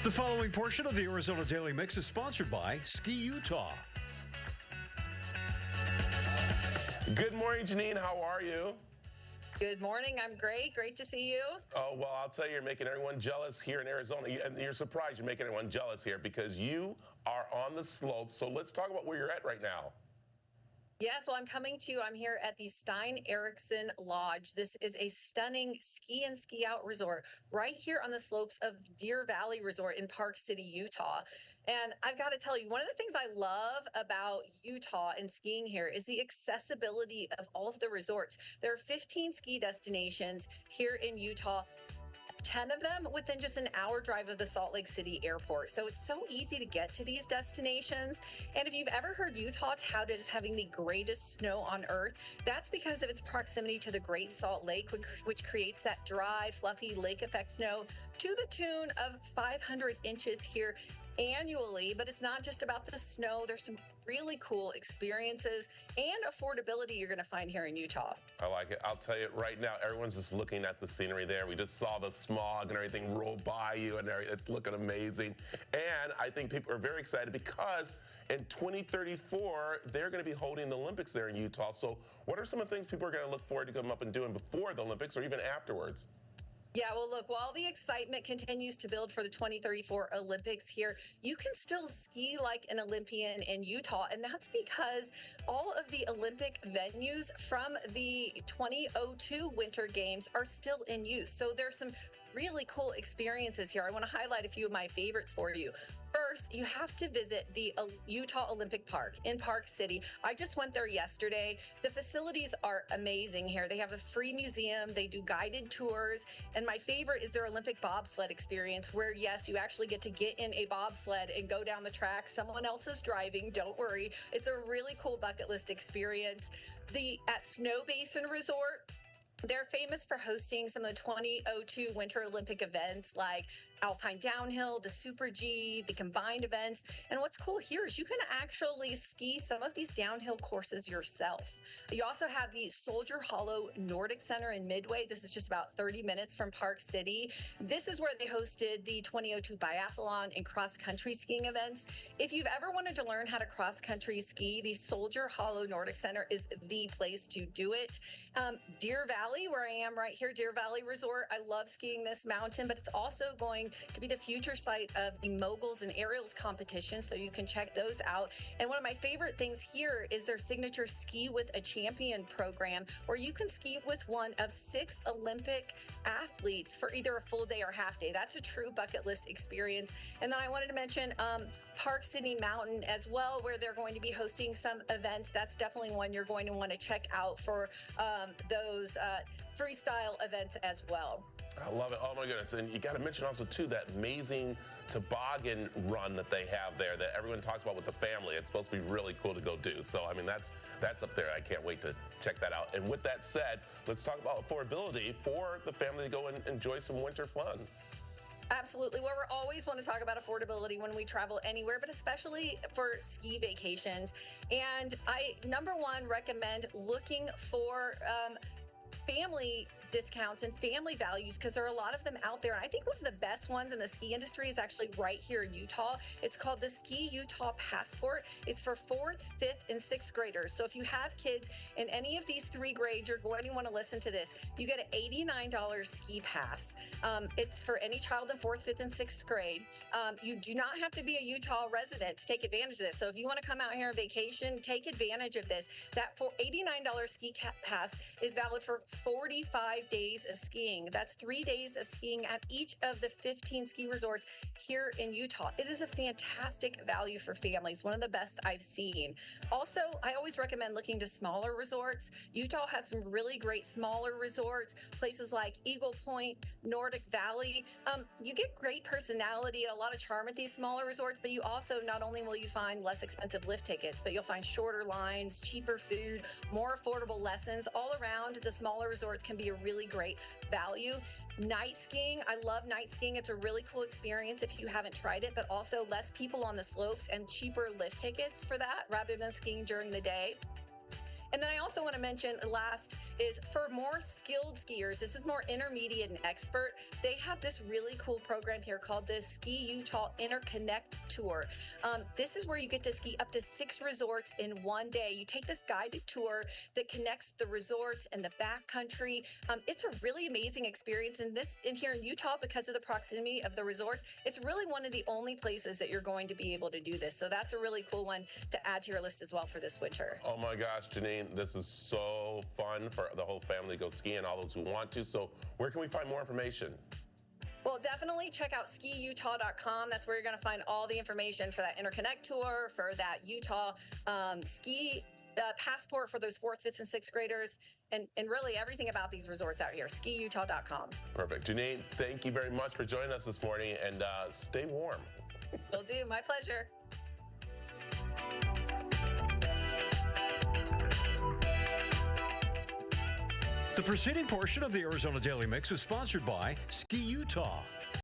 The following portion of the Arizona Daily Mix is sponsored by Ski Utah. Good morning, Jeanine. How are you? Good morning. I'm great. Great to see you. Oh, well, I'll tell you, you're making everyone jealous here in Arizona. And you're surprised you're making everyone jealous here because you are on the slopes. So let's talk about where you're at right now. Yes, well, I'm here at the Stein Eriksen Lodge. This is a stunning ski and ski out resort right here on the slopes of Deer Valley Resort in Park City, Utah. And I've got to tell you, one of the things I love about Utah and skiing here is the accessibility of all of the resorts. There are 15 ski destinations here in Utah. 10 of them within just an hour drive of the Salt Lake City airport. So it's so easy to get to these destinations. And if you've ever heard Utah touted as having the greatest snow on earth, that's because of its proximity to the Great Salt Lake, which creates that dry, fluffy lake effect snow to the tune of 500 inches here annually. But it's not just about the snow. There's some really cool experiences and affordability you're going to find here in Utah. I like it. I'll tell you right now, everyone's just looking at the scenery there. We just saw the smog and everything roll by you, and it's looking amazing. And I think people are very excited because in 2034, they're going to be holding the Olympics there in Utah. So what are some of the things people are going to look forward to coming up and doing before the Olympics or even afterwards? Yeah, well, look, while the excitement continues to build for the 2034 Olympics here, you can still ski like an Olympian in Utah. And that's because all of the Olympic venues from the 2002 Winter Games are still in use. So there's some really cool experiences here. I want to highlight a few of my favorites for you. First, you have to visit the Utah Olympic Park in Park City. I just went there yesterday. The facilities are amazing here. They have a free museum. They do guided tours. And my favorite is their Olympic bobsled experience where, yes, you actually get to get in a bobsled and go down the track. Someone else is driving. Don't worry. It's a really cool bucket list experience. At Snow Basin Resort, they're famous for hosting some of the 2002 Winter Olympic events like Alpine Downhill, the Super G, the combined events. And what's cool here is you can actually ski some of these downhill courses yourself. You also have the Soldier Hollow Nordic Center in Midway. This is just about 30 minutes from Park City. This is where they hosted the 2002 biathlon and cross-country skiing events. If you've ever wanted to learn how to cross-country ski, the Soldier Hollow Nordic Center is the place to do it. Deer Valley, where I am right here, Deer Valley Resort. I love skiing this mountain, but it's also going to be the future site of the moguls and aerials competition, so you can check those out. And one of my favorite things here is their signature Ski with a Champion program, where you can ski with one of 6 Olympic athletes for either a full day or half day. That's a true bucket list experience. And then I wanted to mention Park City Mountain as well, where they're going to be hosting some events. That's definitely one you're going to want to check out for those freestyle events as well. I love it. Oh, my goodness. And you got to mention also, too, that amazing toboggan run that they have there that everyone talks about with the family. It's supposed to be really cool to go do. So, I mean, that's up there. I can't wait to check that out. And with that said, let's talk about affordability for the family to go and enjoy some winter fun. Absolutely. Well, we always want to talk about affordability when we travel anywhere, but especially for ski vacations. And I, number one, recommend looking for family discounts and family values, because there are a lot of them out there. And I think one of the best ones in the ski industry is actually right here in Utah. It's called the Ski Utah Passport. It's for 4th, 5th, and 6th graders. So if you have kids in any of these 3 grades, you're going to want to listen to this. You get an $89 ski pass. It's for any child in 4th, 5th, and 6th grade. You do not have to be a Utah resident to take advantage of this. So if you want to come out here on vacation, take advantage of this. That $89 ski pass is valid for 45 days of skiing. That's 3 days of skiing at each of the 15 ski resorts here in Utah. It is a fantastic value for families, one of the best I've seen. Also, I always recommend looking to smaller resorts. Utah has some really great smaller resorts, places like Eagle Point, Nordic Valley. You get great personality and a lot of charm at these smaller resorts, but you also, not only will you find less expensive lift tickets, but you'll find shorter lines, cheaper food, more affordable lessons. All around, the smaller resorts can be a really great value. Night skiing, I love night skiing. It's a really cool experience if you haven't tried it, but also less people on the slopes and cheaper lift tickets for that rather than skiing during the day. And then I also want to mention last is for more skilled skiers, this is more intermediate and expert. They have this really cool program here called the Ski Utah Interconnect Tour. This is where you get to ski up to 6 resorts in one day. You take this guided tour that connects the resorts and the backcountry. It's a really amazing experience. And here in Utah, because of the proximity of the resort, it's really one of the only places that you're going to be able to do this. So that's a really cool one to add to your list as well for this winter. Oh my gosh, Jeanine, this is so fun for the whole family to go skiing, all those who want to. So where can we find more information? Well, definitely check out skiutah.com. That's where you're going to find all the information for that Interconnect tour, for that Utah ski passport for those 4th, 5th, and 6th graders, and really everything about these resorts out here. Skiutah.com. Perfect. Jeanine, thank you very much for joining us this morning, and stay warm. Will do. My pleasure. The preceding portion of the Arizona Daily Mix is sponsored by Ski Utah.